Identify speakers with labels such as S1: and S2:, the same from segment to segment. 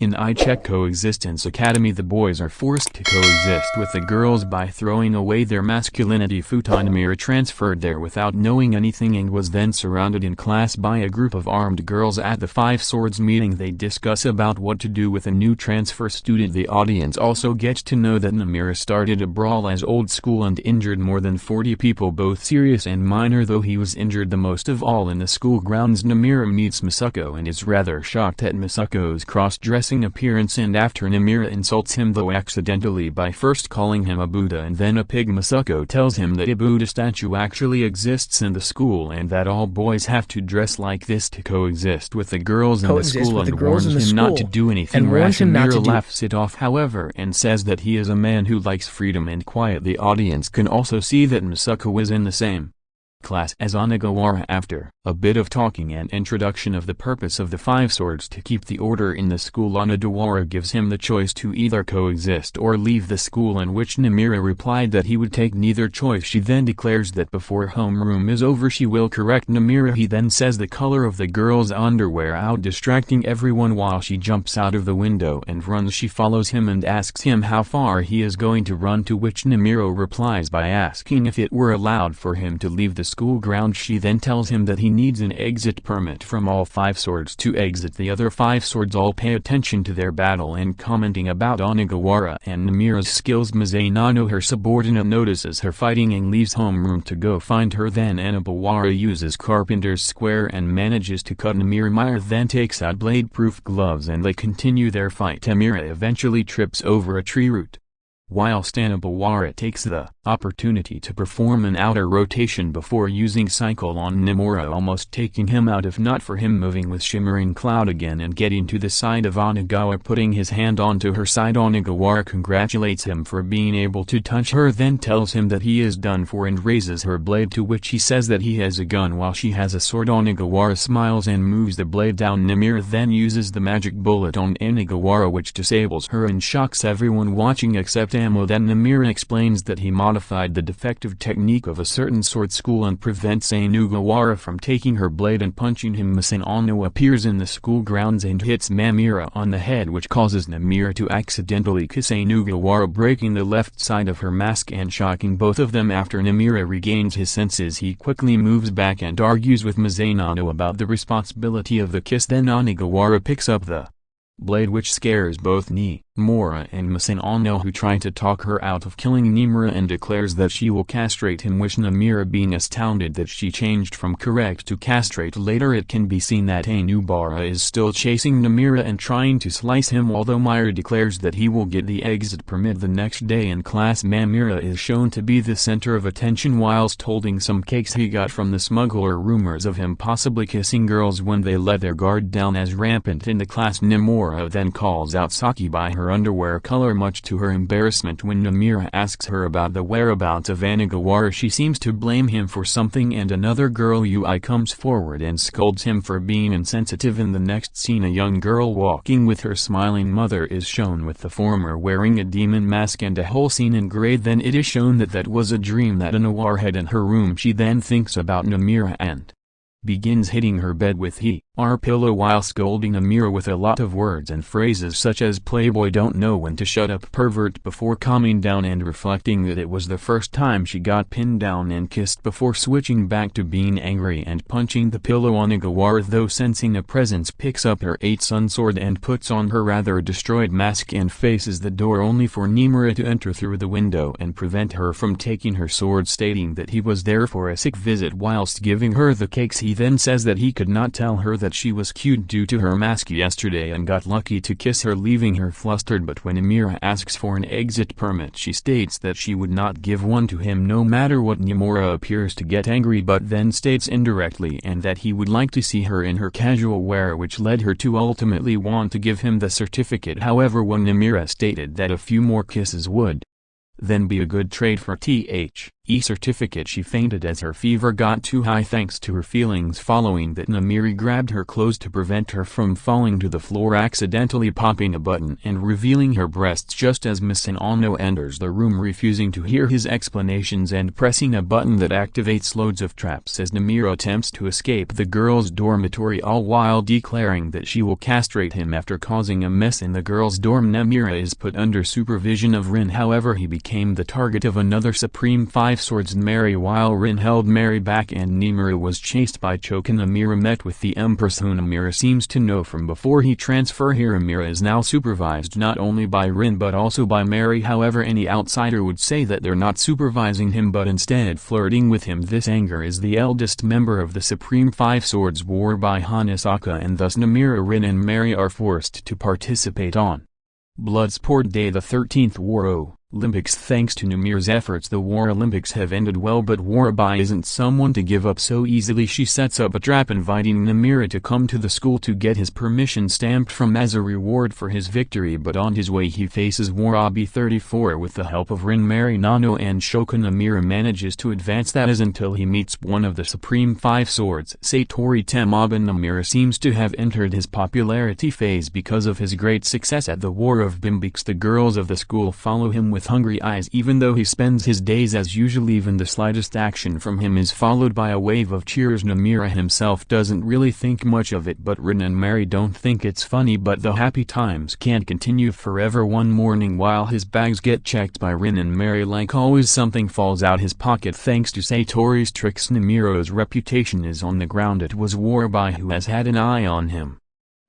S1: In I Check Coexistence Academy, the boys are forced to coexist with the girls by throwing away their masculinity. Namira transferred there without knowing anything and was then surrounded in class by a group of armed girls. At the Five Swords meeting, they discuss about what to do with a new transfer student. The audience also gets to know that Namira started a brawl as old school and injured more than 40 people, both serious and minor, though he was injured the most of all in the school grounds. Namira meets Masuko and is rather shocked at Masuko's cross-dressing appearance, and after Namira insults him, though accidentally, by first calling him a Buddha and then a pig, Masuko tells him that a Buddha statue actually exists in the school and that all boys have to dress like this to coexist with the girls in the school, and warns him not to do anything rash. Namira laughs it off, however, and says that he is a man who likes freedom and quiet. The audience can also see that Masuko is in the same class as Onigawara. After a bit of talking and introduction of the purpose of the Five Swords to keep the order in the school, Onigawara gives him the choice to either coexist or leave the school, in which Namira replied that he would take neither choice. She then declares that before homeroom is over she will correct Namira. He then says the color of the girl's underwear out, distracting everyone while she jumps out of the window and runs. She follows him and asks him how far he is going to run, to which Namira replies by asking if it were allowed for him to leave the school grounds. She then tells him that he needs an exit permit from all Five Swords to exit. The other Five Swords all pay attention to their battle and commenting about Onigawara and Namira's skills. Mizanano, her subordinate, notices her fighting and leaves homeroom to go find her. Then Onigawara uses carpenter's square and manages to cut Namira. Meyer then takes out blade-proof gloves and they continue their fight. Namira eventually trips over a tree root, whilst Onigawara takes the opportunity to perform an outer rotation before using cycle on Namura, almost taking him out if not for him moving with shimmering cloud again and getting to the side of Onigawara, putting his hand onto her side. Onigawara congratulates him for being able to touch her, then tells him that he is done for and raises her blade, to which he says that he has a gun while she has a sword. Onigawara smiles and moves the blade down. Namira then uses the magic bullet on Onigawara, which disables her and shocks everyone watching except Amo. Then Namira explains that he modified the defective technique of a certain sword school and prevents Onigawara from taking her blade and punching him. Masanano appears in the school grounds and hits Namira on the head, which causes Namira to accidentally kiss Onigawara, breaking the left side of her mask and shocking both of them. After Namira regains his senses, he quickly moves back and argues with Mizanano about the responsibility of the kiss. Then Onigawara picks up the blade, which scares both Nimura and Masanano, who try to talk her out of killing Nimura, and declares that she will castrate him, which Namira, being astounded that she changed from correct to castrate. Later it can be seen that Onigawara is still chasing Namira and trying to slice him, although Meyer declares that he will get the exit permit. The next day in class, Namira is shown to be the center of attention whilst holding some cakes he got from the smuggler. Rumors of him possibly kissing girls when they let their guard down as rampant in the class. Nimura then calls out Saki by her underwear color, much to her embarrassment. When Namira asks her about the whereabouts of Onigawara, she seems to blame him for something, and another girl, Yui, comes forward and scolds him for being insensitive. In the next scene, a young girl walking with her smiling mother is shown, with the former wearing a demon mask and a whole scene in gray. Then it is shown that that was a dream that Onigawara had in her room. She then thinks about Namira and begins hitting her bed with her pillow while scolding Namira with a lot of words and phrases such as "Playboy, don't know when to shut up, pervert," before calming down and reflecting that it was the first time she got pinned down and kissed, before switching back to being angry and punching the pillow. Onigawara, though sensing a presence, picks up her 8-sun sword and puts on her rather destroyed mask and faces the door, only for Nimura to enter through the window and prevent her from taking her sword, stating that he was there for a sick visit. Whilst giving her the cakes, he then says that he could not tell her that she was cute due to her mask yesterday and got lucky to kiss her, leaving her flustered. But when Namira asks for an exit permit, she states that she would not give one to him no matter what. Nimura appears to get angry, but then states indirectly and that he would like to see her in her casual wear, which led her to ultimately want to give him the certificate. However, when Namira stated that a few more kisses would then be a good trade for certificate. She fainted as her fever got too high thanks to her feelings following that. Namira grabbed her clothes to prevent her from falling to the floor, accidentally popping a button and revealing her breasts just as Misano enters the room, refusing to hear his explanations and pressing a button that activates loads of traps as Namira attempts to escape the girls' dormitory, all while declaring that she will castrate him after causing a mess in the girls' dorm. Namira is put under supervision of Rin, however he became the target of another Supreme Five Swords Mary while Rin held Mary back and Namira was chased by Chokin. Namira met with the Empress, who Namira seems to know from before he transfer here. Namira is now supervised not only by Rin but also by Mary, however any outsider would say that they're not supervising him but instead flirting with him. This anger is the eldest member of the Supreme Five Swords War by Hanasaka, and thus Namira, Rin and Mary are forced to participate on Bloodsport Day, the 13th War Olympics. Thanks to Namira's efforts, the War Olympics have ended well, but Warabai isn't someone to give up so easily. She sets up a trap inviting Namira to come to the school to get his permission stamped from as a reward for his victory, but on his way he faces Warabi 34 with the help of Rin, Mary, Nano and Shoka. Namira manages to advance that is until he meets one of the Supreme Five Swords, Satori Temaban. Namira seems to have entered his popularity phase because of his great success at the War of Bimbix. The girls of the school follow him with hungry eyes, even though he spends his days as usual. Even the slightest action from him is followed by a wave of cheers. Namira himself doesn't really think much of it, but Rin and Mary don't think it's funny, but the happy times can't continue forever. One morning while his bags get checked by Rin and Mary, like always something falls out his pocket thanks to Satori's tricks. Namira's reputation is on the ground. It was Warabai who has had an eye on him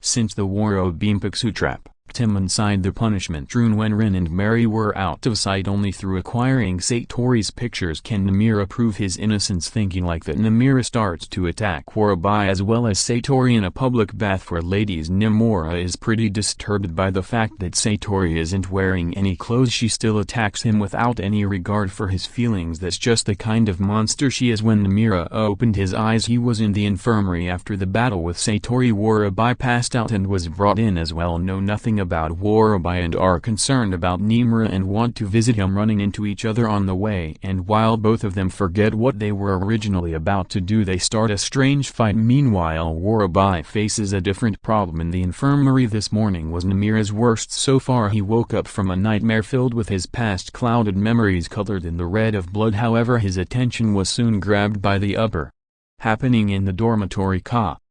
S1: since the War of Bimpixu trap. Tim inside the punishment room when Rin and Mary were out of sight. Only through acquiring Satori's pictures can Namira prove his innocence. Thinking like that, Namira starts to attack Warabai as well as Satori in a public bath for ladies. Namora is pretty disturbed by the fact that Satori isn't wearing any clothes. She still attacks him without any regard for his feelings. That's just the kind of monster she is. When Namira opened his eyes, he was in the infirmary after the battle with Satori. Warabai passed out and was brought in as well. Know nothing about Warabai and are concerned about Namira and want to visit him, running into each other on the way, and while both of them forget what they were originally about to do, they start a strange fight. Meanwhile, Warabai faces a different problem in the infirmary. This morning was Namira's worst so far. He woke up from a nightmare filled with his past clouded memories colored in the red of blood. However, his attention was soon grabbed by the upper happening in the dormitory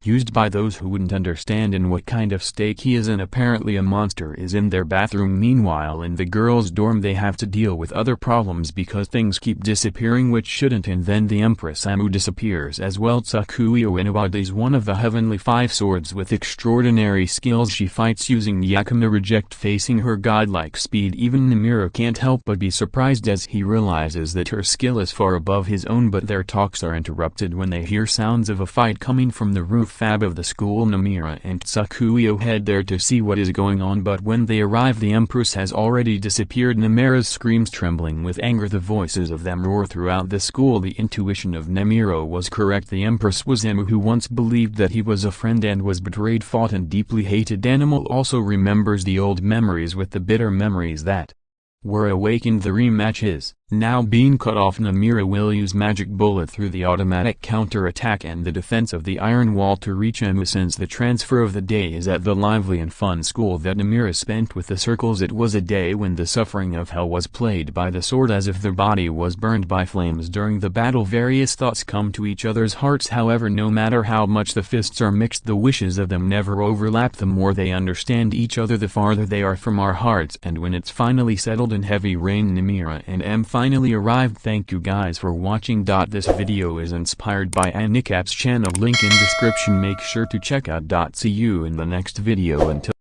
S1: used by those who wouldn't understand in what kind of state he is in. Apparently a monster is in their bathroom. Meanwhile, in the girls' dorm they have to deal with other problems because things keep disappearing which shouldn't, and then the Empress Amu disappears as well. Tsukuyo Inawada is one of the Heavenly Five Swords with extraordinary skills. She fights using Yakama Reject, facing her godlike speed. Even Namira can't help but be surprised as he realizes that her skill is far above his own, but their talks are interrupted when they hear sounds of a fight coming from the roof fab of the school. Namira and Tsukuyo head there to see what is going on, but when they arrive the Empress has already disappeared. Namira screams, trembling with anger. The voices of them roar throughout the school. The intuition of Namira was correct. The Empress was Emu, who once believed that he was a friend and was betrayed, fought and deeply hated. Animal also remembers the old memories with the bitter memories that were awakened. The rematch is now being cut off. Namira will use Magic Bullet through the automatic counter-attack and the defense of the iron wall to reach Emu. Since the transfer of the day is at the lively and fun school that Namira spent with the circles, it was a day when the suffering of hell was played by the sword as if their body was burned by flames during the battle. Various thoughts come to each other's hearts, however no matter how much the fists are mixed, the wishes of them never overlap. The more they understand each other, the farther they are from our hearts. And when it's finally settled in heavy rain, Namira and M finally arrived. Thank you guys for watching. This video is inspired by AniCaps channel, link in description. Make sure to check out. See you in the next video. Until